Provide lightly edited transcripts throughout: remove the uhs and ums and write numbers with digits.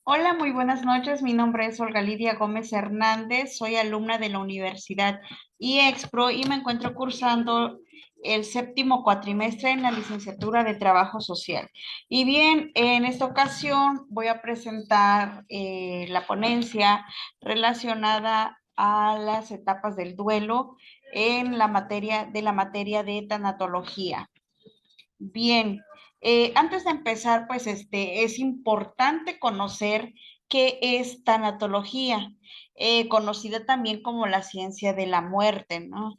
Hola, muy buenas noches. Mi nombre es Olga Lidia Gómez Hernández. Soy alumna de la Universidad IEXPRO y me encuentro cursando el séptimo cuatrimestre en la licenciatura de Trabajo Social. Y bien, en esta ocasión voy a presentar la ponencia relacionada a las etapas del duelo en la materia de tanatología. Bien, antes de empezar, pues es importante conocer qué es tanatología, conocida también como la ciencia de la muerte, ¿no?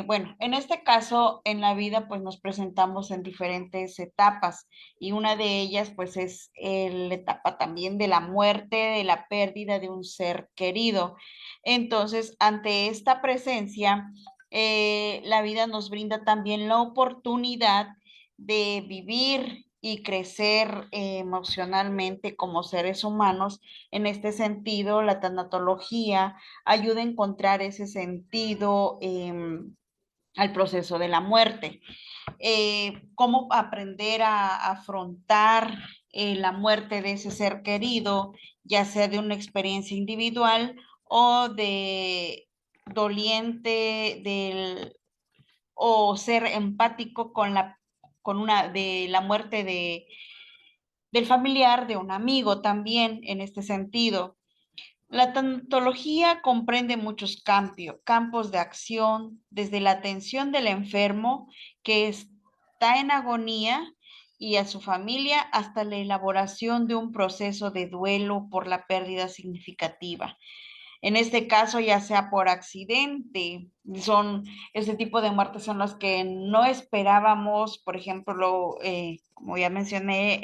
Bueno, en este caso, en la vida, pues nos presentamos en diferentes etapas y una de ellas, pues es la etapa también de la muerte, de la pérdida de un ser querido. Entonces, ante esta presencia, la vida nos brinda también la oportunidad de vivir y crecer emocionalmente como seres humanos. En este sentido, la tanatología ayuda a encontrar ese sentido al proceso de la muerte. Cómo aprender a afrontar la muerte de ese ser querido, ya sea de una experiencia individual o de doliente o ser empático con una de la muerte del familiar de un amigo también en este sentido. La tanatología comprende muchos campos de acción, desde la atención del enfermo que está en agonía y a su familia hasta la elaboración de un proceso de duelo por la pérdida significativa. En este caso, ya sea por accidente, son ese tipo de muertes son las que no esperábamos, por ejemplo, como ya mencioné,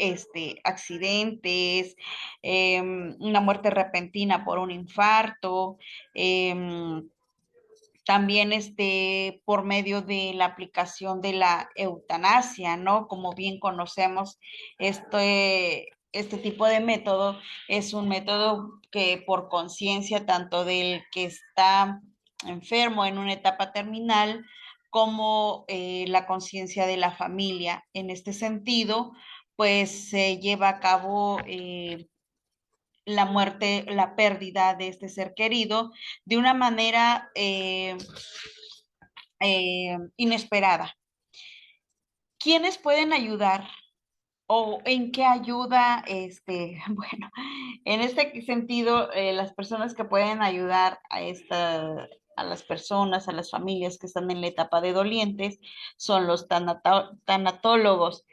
accidentes, una muerte repentina por un infarto, también por medio de la aplicación de la eutanasia, ¿no? Como bien conocemos, este tipo de método es un método que por conciencia tanto del que está enfermo en una etapa terminal como la conciencia de la familia. En este sentido, pues se lleva a cabo la muerte, la pérdida de este ser querido de una manera inesperada. ¿Quiénes pueden ayudar? ¿O en qué ayuda? Bueno, en este sentido, las personas que pueden ayudar a las personas, a las familias que están en la etapa de dolientes, son los tanatólogos.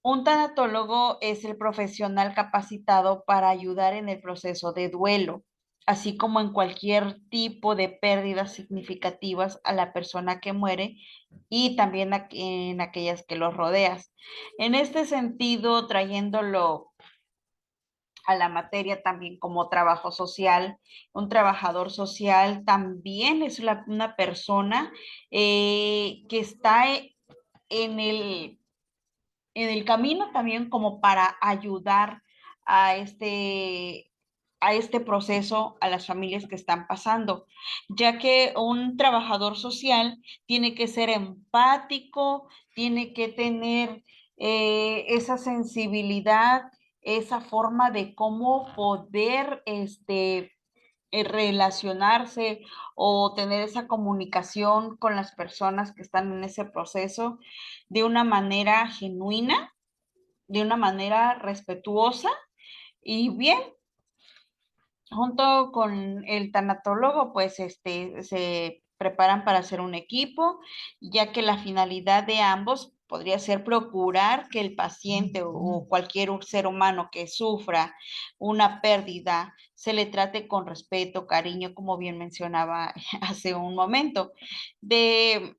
Un tanatólogo es el profesional capacitado para ayudar en el proceso de duelo, así como en cualquier tipo de pérdidas significativas a la persona que muere y también en aquellas que los rodeas. En este sentido, trayéndolo a la materia también como trabajo social, un trabajador social también es una persona que está en el camino también como para ayudar a a este proceso a las familias que están pasando, ya que un trabajador social tiene que ser empático, tiene que tener esa sensibilidad, esa forma de cómo poder relacionarse o tener esa comunicación con las personas que están en ese proceso de una manera genuina, de una manera respetuosa y bien, junto con el tanatólogo, pues se preparan para hacer un equipo, ya que la finalidad de ambos podría ser procurar que el paciente o cualquier ser humano que sufra una pérdida se le trate con respeto, cariño, como bien mencionaba hace un momento. De,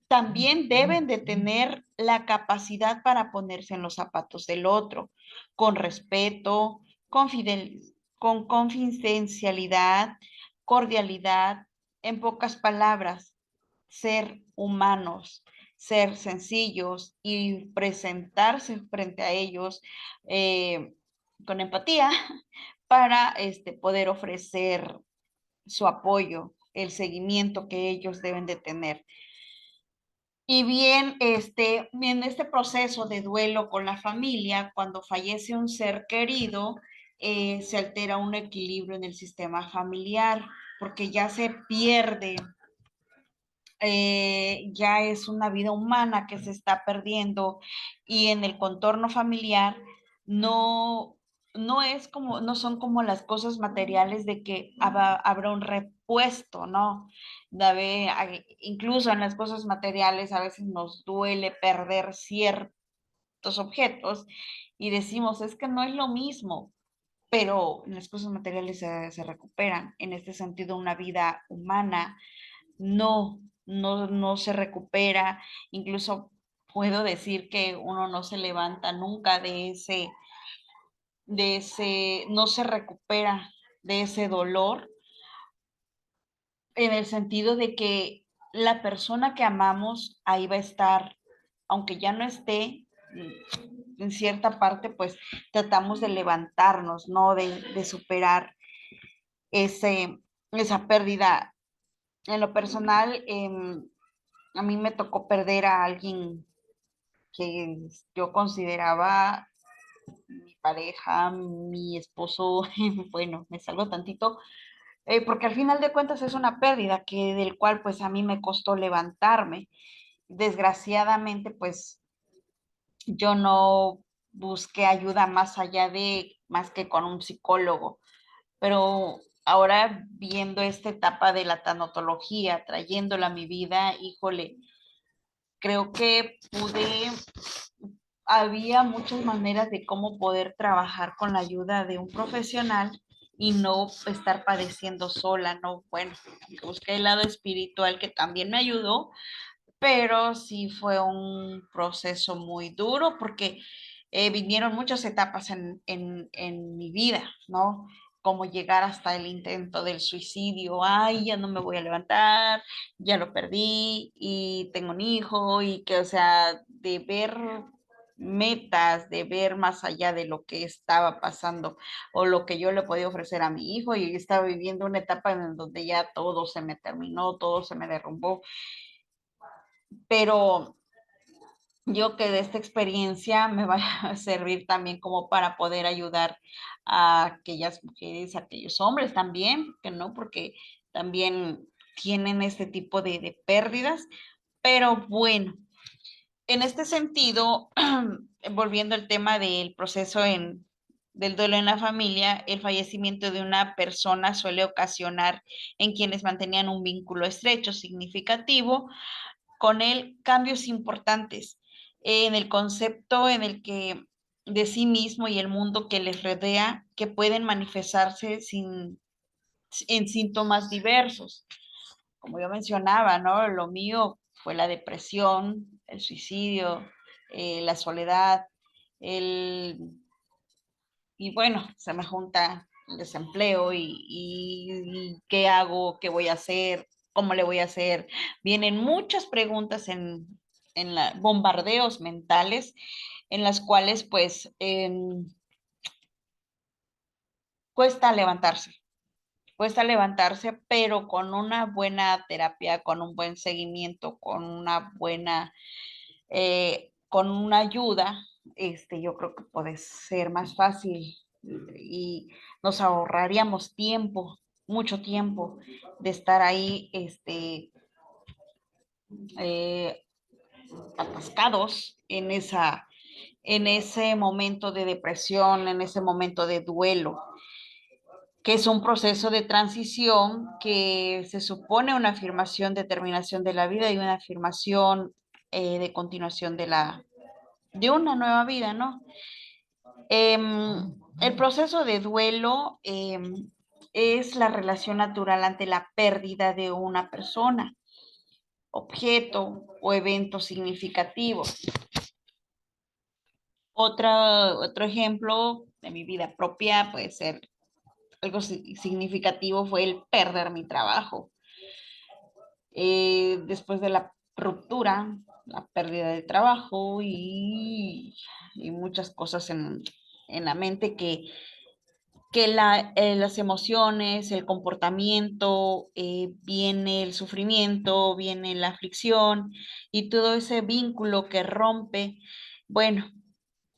también deben de tener la capacidad para ponerse en los zapatos del otro, con respeto, con fidelidad, con confidencialidad, cordialidad, en pocas palabras, ser humanos, ser sencillos y presentarse frente a ellos con empatía para poder ofrecer su apoyo, el seguimiento que ellos deben de tener. Y bien, en este proceso de duelo con la familia, cuando fallece un ser querido, se altera un equilibrio en el sistema familiar, porque ya se pierde, ya es una vida humana que se está perdiendo y en el contorno familiar no, no es como, no son como las cosas materiales de que habrá un repuesto, ¿no? Incluso en las cosas materiales a veces nos duele perder ciertos objetos y decimos, es que no es lo mismo, pero en las cosas materiales se recuperan. En este sentido, una vida humana no se recupera. Incluso puedo decir que uno no se levanta nunca no se recupera de ese dolor, en el sentido de que la persona que amamos ahí va a estar, aunque ya no esté, en cierta parte, pues tratamos de levantarnos, ¿no? De superar esa pérdida. En lo personal, a mí me tocó perder a alguien que yo consideraba mi pareja, mi esposo. Bueno, me salgo tantito, porque al final de cuentas es una pérdida del cual pues a mí me costó levantarme. Desgraciadamente, pues yo no busqué ayuda más que con un psicólogo, pero ahora viendo esta etapa de la tanatología, trayéndola a mi vida, híjole, creo que había muchas maneras de cómo poder trabajar con la ayuda de un profesional y no estar padeciendo sola, ¿no? Bueno, busqué el lado espiritual que también me ayudó, pero sí fue un proceso muy duro porque vinieron muchas etapas en mi vida, ¿no? Como llegar hasta el intento del suicidio. Ay, ya no me voy a levantar, ya lo perdí y tengo un hijo y que, o sea, de ver metas, de ver más allá de lo que estaba pasando o lo que yo le podía ofrecer a mi hijo, y estaba viviendo una etapa en donde ya todo se me terminó, todo se me derrumbó. Pero yo que de esta experiencia me va a servir también como para poder ayudar a aquellas mujeres, a aquellos hombres también, que no, porque también tienen este tipo de pérdidas. Pero bueno, en este sentido, volviendo al tema del proceso del duelo en la familia, el fallecimiento de una persona suele ocasionar en quienes mantenían un vínculo estrecho, significativo, con él cambios importantes en el concepto en el que de sí mismo y el mundo que les rodea, que pueden manifestarse en síntomas diversos. Como yo mencionaba, ¿no? Lo mío fue la depresión, el suicidio, la soledad, el, y bueno, se me junta el desempleo y qué hago, qué voy a hacer, cómo le voy a hacer. Vienen muchas preguntas bombardeos mentales en las cuales pues cuesta cuesta levantarse, pero con una buena terapia, con un buen seguimiento, con una ayuda, yo creo que puede ser más fácil y nos ahorraríamos tiempo, mucho tiempo de estar ahí, eh, atascados en ese momento de depresión, en ese momento de duelo, que es un proceso de transición que se supone una afirmación de terminación de la vida y una afirmación de continuación de una nueva vida, ¿no? El proceso de duelo es la relación natural ante la pérdida de una persona, objeto o evento significativo. Otro ejemplo de mi vida propia puede ser algo significativo, fue el perder mi trabajo. Después de la ruptura, la pérdida de trabajo y muchas cosas en la mente que las emociones, el comportamiento, viene el sufrimiento, viene la aflicción y todo ese vínculo que rompe, bueno,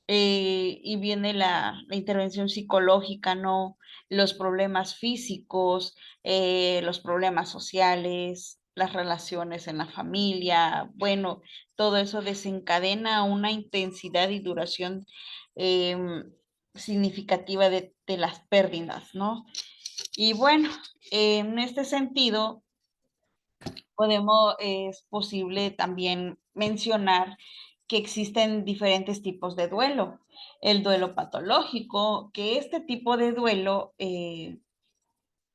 y viene la intervención psicológica, ¿no? Los problemas físicos, los problemas sociales, las relaciones en la familia, bueno, todo eso desencadena una intensidad y duración em, significativa de las pérdidas, ¿no? Y bueno, en este sentido, es posible también mencionar que existen diferentes tipos de duelo. El duelo patológico, que este tipo de duelo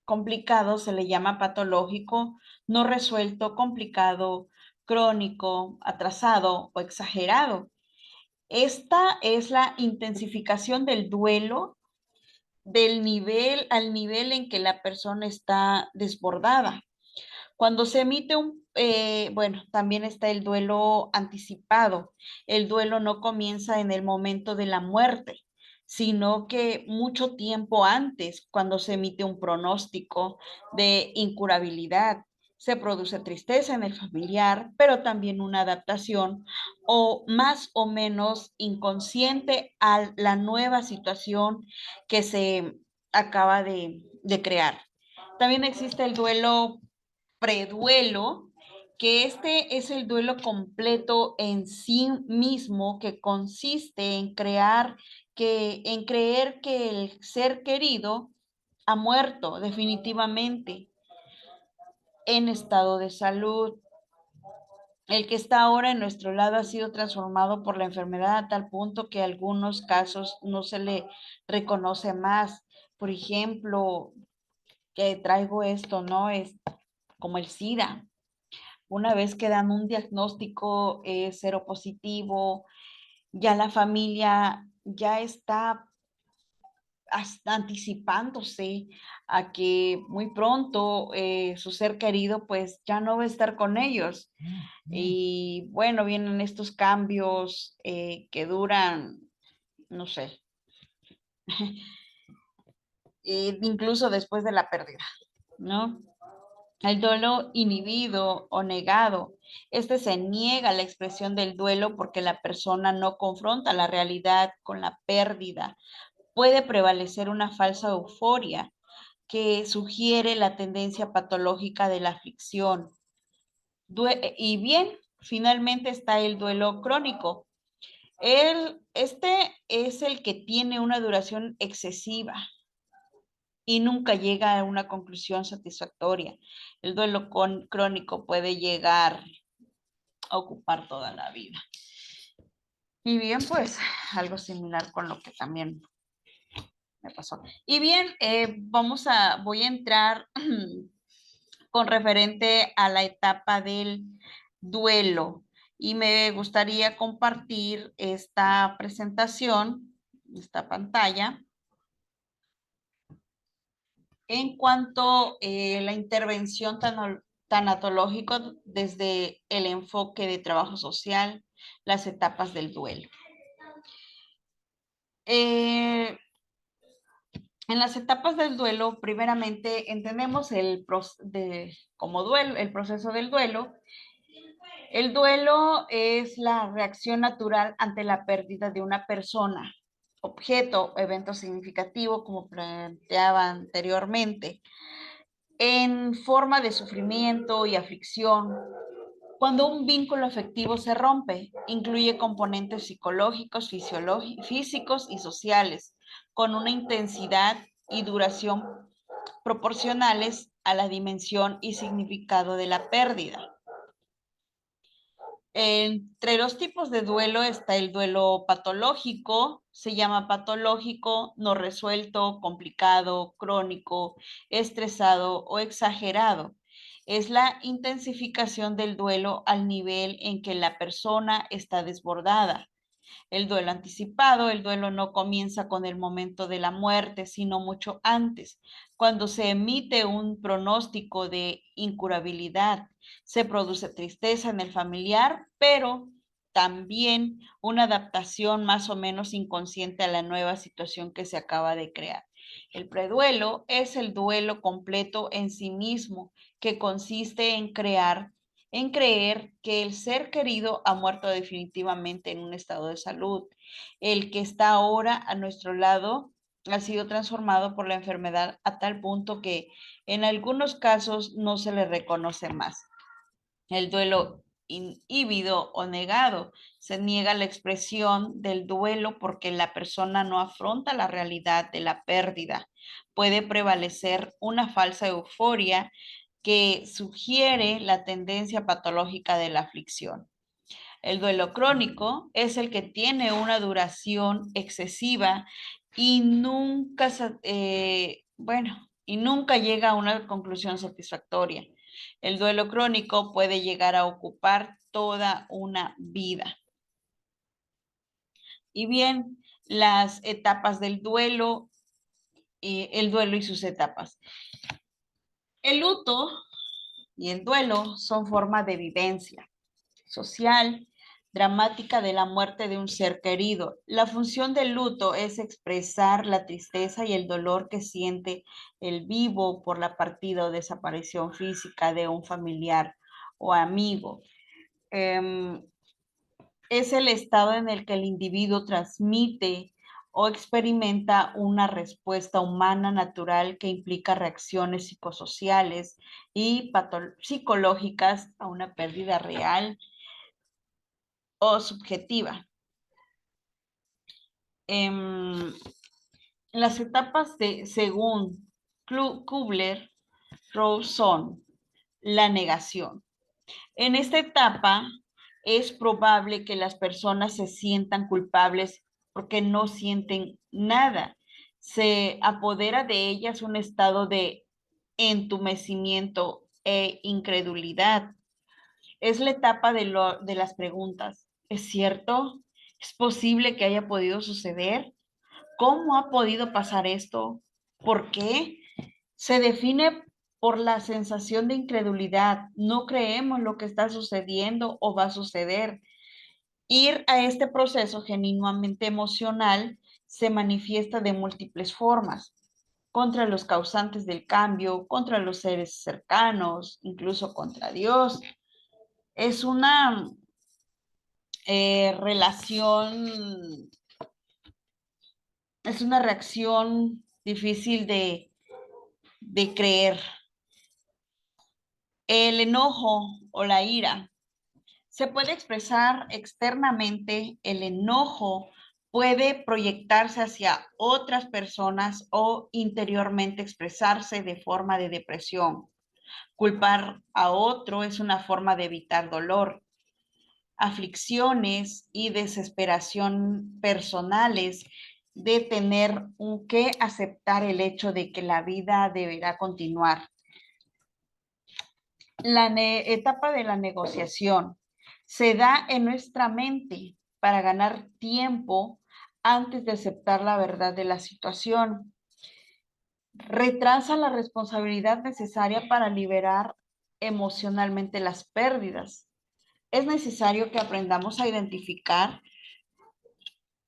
complicado se le llama patológico, no resuelto, complicado, crónico, atrasado o exagerado. Esta es la intensificación del duelo del nivel al nivel en que la persona está desbordada. Cuando se emite bueno, también está el duelo anticipado. El duelo no comienza en el momento de la muerte, sino que mucho tiempo antes, cuando se emite un pronóstico de incurabilidad. Se produce tristeza en el familiar, pero también una adaptación o más o menos inconsciente a la nueva situación que se acaba de crear. También existe el duelo preduelo, que este es el duelo completo en sí mismo, que consiste en creer que el ser querido ha muerto definitivamente en estado de salud. El que está ahora en nuestro lado ha sido transformado por la enfermedad a tal punto que en algunos casos no se le reconoce más. Por ejemplo, que traigo esto, ¿no? Es como el SIDA. Una vez que dan un diagnóstico seropositivo, ya la familia ya está anticipándose a que muy pronto su ser querido pues ya no va a estar con ellos. Y bueno, vienen estos cambios que duran, no sé, incluso después de la pérdida, ¿no? El duelo inhibido o negado. Este se niega la expresión del duelo porque la persona no confronta la realidad con la pérdida. Puede prevalecer una falsa euforia que sugiere la tendencia patológica de la aflicción. Y bien, finalmente está el duelo crónico. Este es el que tiene una duración excesiva y nunca llega a una conclusión satisfactoria. El duelo crónico puede llegar a ocupar toda la vida. Y bien, pues algo similar con lo que también me pasó. Y bien, voy a entrar con referente a la etapa del duelo y me gustaría compartir esta presentación, esta pantalla, en cuanto a la intervención tanatológica desde el enfoque de trabajo social, las etapas del duelo. En las etapas del duelo, primeramente entendemos como duelo, el proceso del duelo. El duelo es la reacción natural ante la pérdida de una persona, objeto, evento significativo, como planteaba anteriormente, en forma de sufrimiento y aflicción. Cuando un vínculo afectivo se rompe, incluye componentes psicológicos, físicos y sociales, con una intensidad y duración proporcionales a la dimensión y significado de la pérdida. Entre los tipos de duelo está el duelo patológico, se llama patológico, no resuelto, complicado, crónico, estresado o exagerado. Es la intensificación del duelo al nivel en que la persona está desbordada. El duelo anticipado, el duelo no comienza con el momento de la muerte, sino mucho antes, cuando se emite un pronóstico de incurabilidad. Se produce tristeza en el familiar, pero también una adaptación más o menos inconsciente a la nueva situación que se acaba de crear. El preduelo es el duelo completo en sí mismo, que consiste en creer que el ser querido ha muerto definitivamente en un estado de salud. El que está ahora a nuestro lado ha sido transformado por la enfermedad a tal punto que en algunos casos no se le reconoce más. El duelo inhibido o negado. Se niega la expresión del duelo porque la persona no afronta la realidad de la pérdida. Puede prevalecer una falsa euforia que sugiere la tendencia patológica de la aflicción. El duelo crónico es el que tiene una duración excesiva y y nunca llega a una conclusión satisfactoria. El duelo crónico puede llegar a ocupar toda una vida. Y bien, las etapas del duelo, el duelo y sus etapas. El luto y el duelo son formas de vivencia social, dramática de la muerte de un ser querido. La función del luto es expresar la tristeza y el dolor que siente el vivo por la partida o desaparición física de un familiar o amigo. Es el estado en el que el individuo transmite o experimenta una respuesta humana natural que implica reacciones psicosociales y psicológicas a una pérdida real o subjetiva. Las etapas según Kubler-Ross son la negación. En esta etapa es probable que las personas se sientan culpables porque no sienten nada. Se apodera de ellas un estado de entumecimiento e incredulidad. Es la etapa de las preguntas. ¿Es cierto? ¿Es posible que haya podido suceder? ¿Cómo ha podido pasar esto? ¿Por qué? Se define por la sensación de incredulidad. No creemos lo que está sucediendo o va a suceder. Ir a este proceso genuinamente emocional se manifiesta de múltiples formas. Contra los causantes del cambio, contra los seres cercanos, incluso contra Dios. Es una relación, es una reacción difícil de creer. El enojo o la ira se puede expresar externamente. El enojo puede proyectarse hacia otras personas o interiormente expresarse de forma de depresión. Culpar a otro es una forma de evitar dolor. Aflicciones y desesperación personales de tener que aceptar el hecho de que la vida deberá continuar. La etapa de la negociación se da en nuestra mente para ganar tiempo antes de aceptar la verdad de la situación. Retrasa la responsabilidad necesaria para liberar emocionalmente las pérdidas. Es necesario que aprendamos a identificar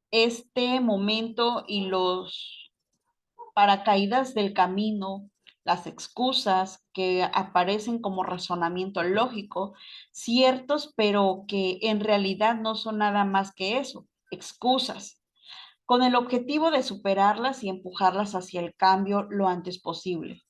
este momento y los paracaídas del camino, las excusas que aparecen como razonamiento lógico, ciertos, pero que en realidad no son nada más que eso, excusas, con el objetivo de superarlas y empujarlas hacia el cambio lo antes posible.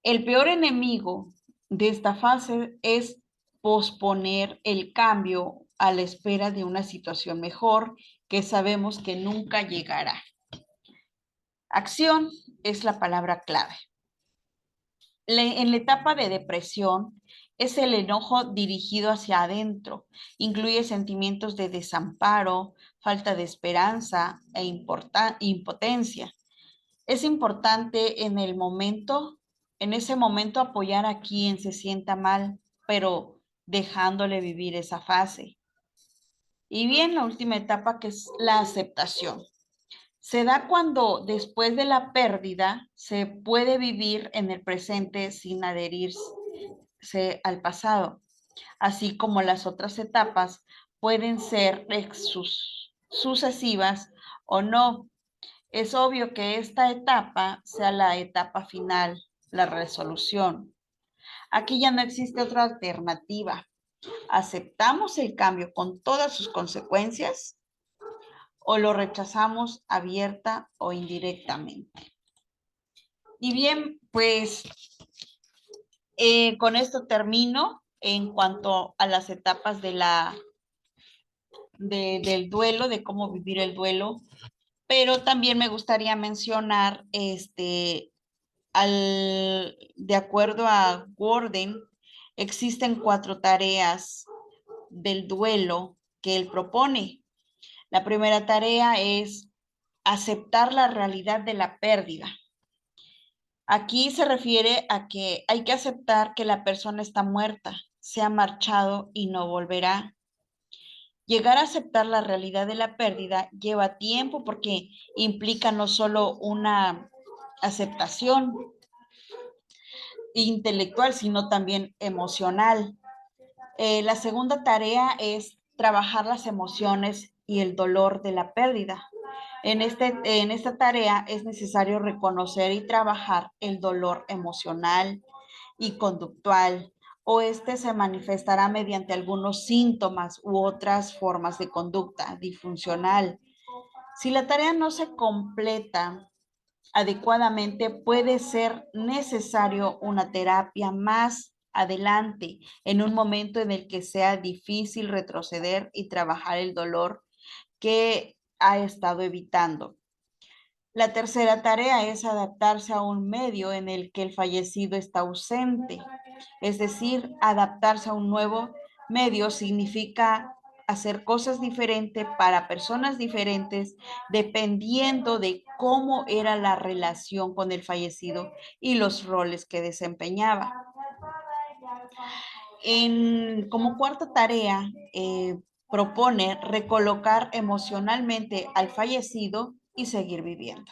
El peor enemigo de esta fase es posponer el cambio a la espera de una situación mejor que sabemos que nunca llegará. Acción es la palabra clave. En la etapa de depresión es el enojo dirigido hacia adentro. Incluye sentimientos de desamparo, falta de esperanza e impotencia. Es importante en ese momento apoyar a quien se sienta mal, pero dejándole vivir esa fase. Y bien, la última etapa, que es la aceptación. Se da cuando después de la pérdida se puede vivir en el presente sin adherirse al pasado, así como las otras etapas pueden ser sucesivas o no. Es obvio que esta etapa sea la etapa final, la resolución. Aquí ya no existe otra alternativa. ¿Aceptamos el cambio con todas sus consecuencias o lo rechazamos abierta o indirectamente? Y bien, pues con esto termino en cuanto a las etapas del duelo, de cómo vivir el duelo, pero también me gustaría mencionar, de acuerdo a Gordon, existen 4 tareas del duelo que él propone. La primera tarea es aceptar la realidad de la pérdida. Aquí se refiere a que hay que aceptar que la persona está muerta, se ha marchado y no volverá. Llegar a aceptar la realidad de la pérdida lleva tiempo porque implica no solo una aceptación intelectual, sino también emocional. La segunda tarea es trabajar las emociones y el dolor de la pérdida. En esta tarea es necesario reconocer y trabajar el dolor emocional y conductual, o este se manifestará mediante algunos síntomas u otras formas de conducta disfuncional. Si la tarea no se completa adecuadamente, puede ser necesario una terapia más adelante, en un momento en el que sea difícil retroceder y trabajar el dolor que ha estado evitando. La tercera tarea es adaptarse a un medio en el que el fallecido está ausente, es decir, adaptarse a un nuevo medio significa hacer cosas diferentes para personas diferentes dependiendo de cómo era la relación con el fallecido y los roles que desempeñaba. Como cuarta tarea, propone recolocar emocionalmente al fallecido y seguir viviendo.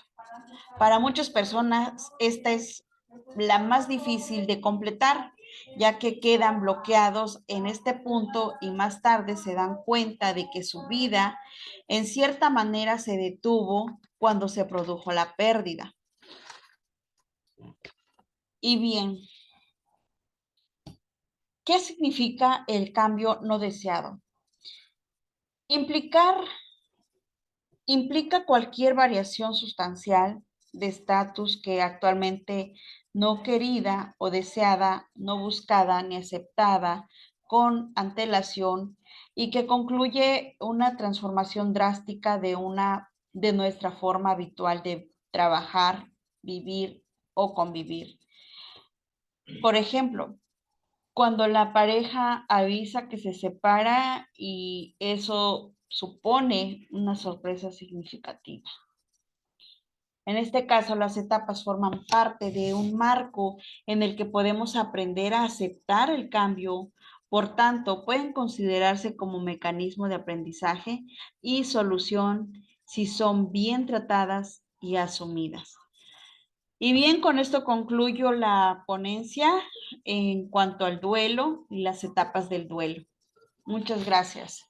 Para muchas personas, esta es la más difícil de completar, ya que quedan bloqueados en este punto y más tarde se dan cuenta de que su vida en cierta manera se detuvo cuando se produjo la pérdida. Y bien, ¿qué significa el cambio no deseado? Implicar Implica cualquier variación sustancial de estatus que actualmente no querida o deseada, no buscada ni aceptada con antelación y que concluye una transformación drástica de nuestra forma habitual de trabajar, vivir o convivir. Por ejemplo, cuando la pareja avisa que se separa y eso supone una sorpresa significativa. En este caso, las etapas forman parte de un marco en el que podemos aprender a aceptar el cambio. Por tanto, pueden considerarse como mecanismo de aprendizaje y solución si son bien tratadas y asumidas. Y bien, con esto concluyo la ponencia en cuanto al duelo y las etapas del duelo. Muchas gracias.